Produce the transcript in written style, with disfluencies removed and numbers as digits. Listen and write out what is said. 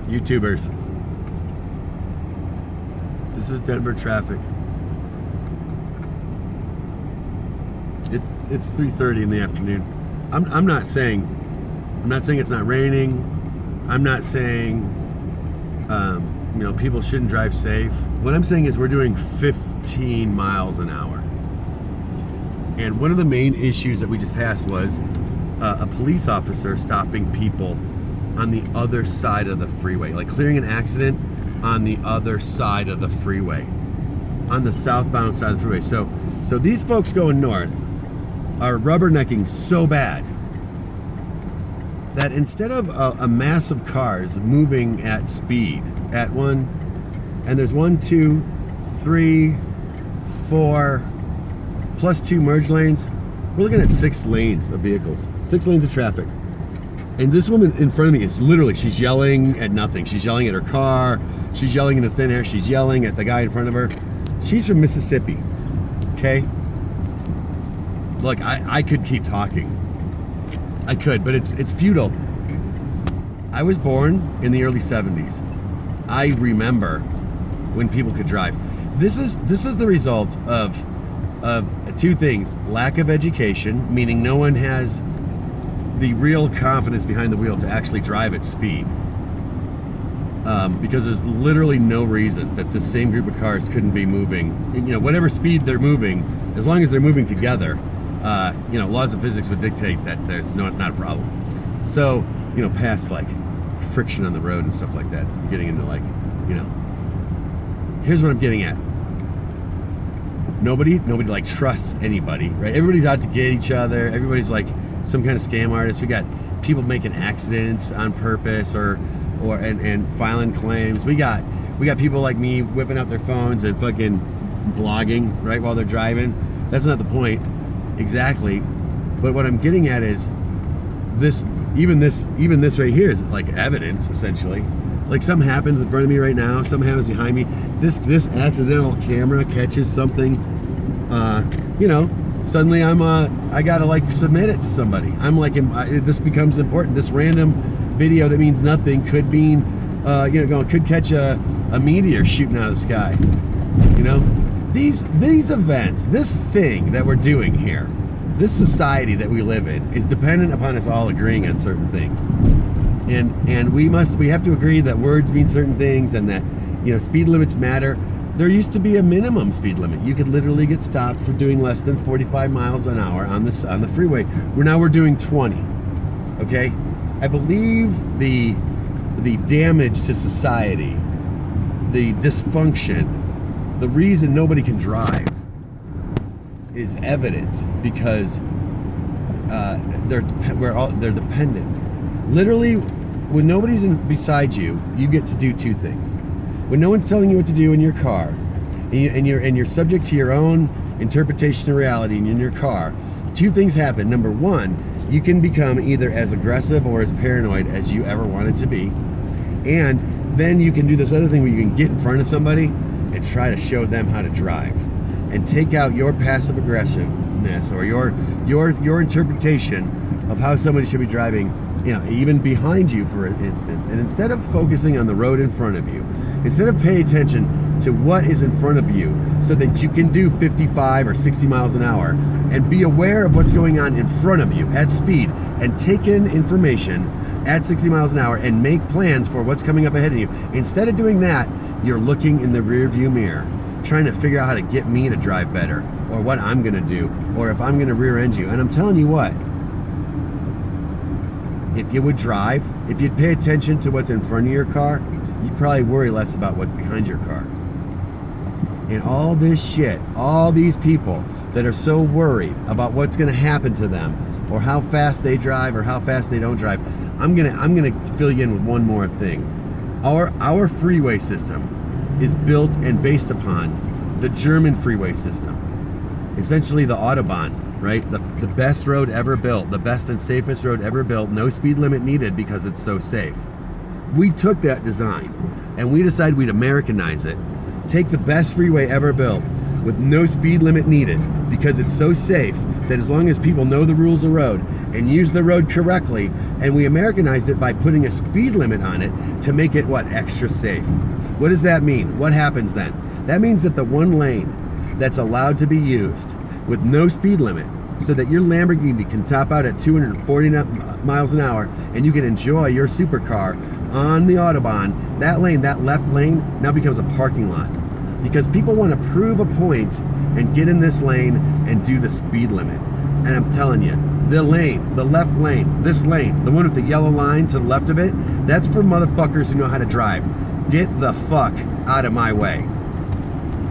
YouTubers. This is Denver traffic. It's 3:30 in the afternoon. I'm not saying it's not raining. I'm not saying people shouldn't drive safe. What I'm saying is we're doing 15 miles an hour. And one of the main issues that we just passed was a police officer stopping people on the other side of the freeway, like clearing an accident on the other side of the freeway, on the southbound side of the freeway. So these folks going north are rubbernecking so bad that instead of a mass of cars moving at speed at one, and there's 1, 2, 3, 4, plus 2 merge lanes, we're looking at 6 lanes of vehicles, 6 lanes of traffic. And this woman in front of me is literally, she's yelling at nothing. She's yelling at her car. She's yelling into thin air. She's yelling at the guy in front of her. She's from Mississippi, okay? Look, I could keep talking. I could, but it's futile. I was born in the early 70s. I remember when people could drive. This is the result of 2 things. Lack of education, meaning no one has the real confidence behind the wheel to actually drive at speed. Because there's literally no reason that the same group of cars couldn't be moving, whatever speed they're moving, as long as they're moving together, laws of physics would dictate that there's not a problem. So, past like friction on the road and stuff like that, getting into here's what I'm getting at. Nobody like trusts anybody, right? Everybody's out to get each other. Everybody's like some kind of scam artist. We got people making accidents on purpose or filing claims. We got people like me whipping out their phones and fucking vlogging right while they're driving. That's not the point exactly. But what I'm getting at is this right here is like evidence essentially. Like something happens in front of me right now, something happens behind me. This accidental camera catches something. Suddenly I gotta submit it to somebody. I'm this becomes important. This random video that means nothing could mean, could catch a meteor shooting out of the sky. These events, this thing that we're doing here, this society that we live in is dependent upon us all agreeing on certain things. And we have to agree that words mean certain things and that, speed limits matter. There used to be a minimum speed limit. You could literally get stopped for doing less than 45 miles an hour on the freeway. We're doing 20. Okay? I believe the damage to society, the dysfunction, the reason nobody can drive is evident because they're dependent. Literally, when nobody's beside you, you get to do 2 things. When no one's telling you what to do in your car, and you're subject to your own interpretation of reality and in your car, 2 things happen. Number 1, you can become either as aggressive or as paranoid as you ever wanted to be. And then you can do this other thing where you can get in front of somebody and try to show them how to drive and take out your passive aggressiveness or your interpretation of how somebody should be driving, even behind you, for instance. And instead of focusing on the road in front of you, instead of paying attention to what is in front of you so that you can do 55 or 60 miles an hour and be aware of what's going on in front of you at speed and take in information at 60 miles an hour and make plans for what's coming up ahead of you. Instead of doing that, you're looking in the rear view mirror, trying to figure out how to get me to drive better or what I'm going to do or if I'm going to rear end you. And I'm telling you what, if you would drive, if you'd pay attention to what's in front of your car, you'd probably worry less about what's behind your car. And all this shit, all these people that are so worried about what's going to happen to them or how fast they drive or how fast they don't drive, I'm gonna fill you in with one more thing. Our freeway system is built and based upon the German freeway system. Essentially the Autobahn, right? The best road ever built, the best and safest road ever built, no speed limit needed because it's so safe. We took that design and we decided we'd Americanize it, take the best freeway ever built, with no speed limit needed because it's so safe that as long as people know the rules of road and use the road correctly, and we Americanized it by putting a speed limit on it to make it, what, extra safe. What does that mean? What happens then? That means that the one lane that's allowed to be used with no speed limit, so that your Lamborghini can top out at 240 miles an hour and you can enjoy your supercar on the Autobahn, that lane, that left lane, now becomes a parking lot. Because people want to prove a point and get in this lane and do the speed limit. And I'm telling you, the lane, the left lane, this lane, the one with the yellow line to the left of it, that's for motherfuckers who know how to drive. Get the fuck out of my way.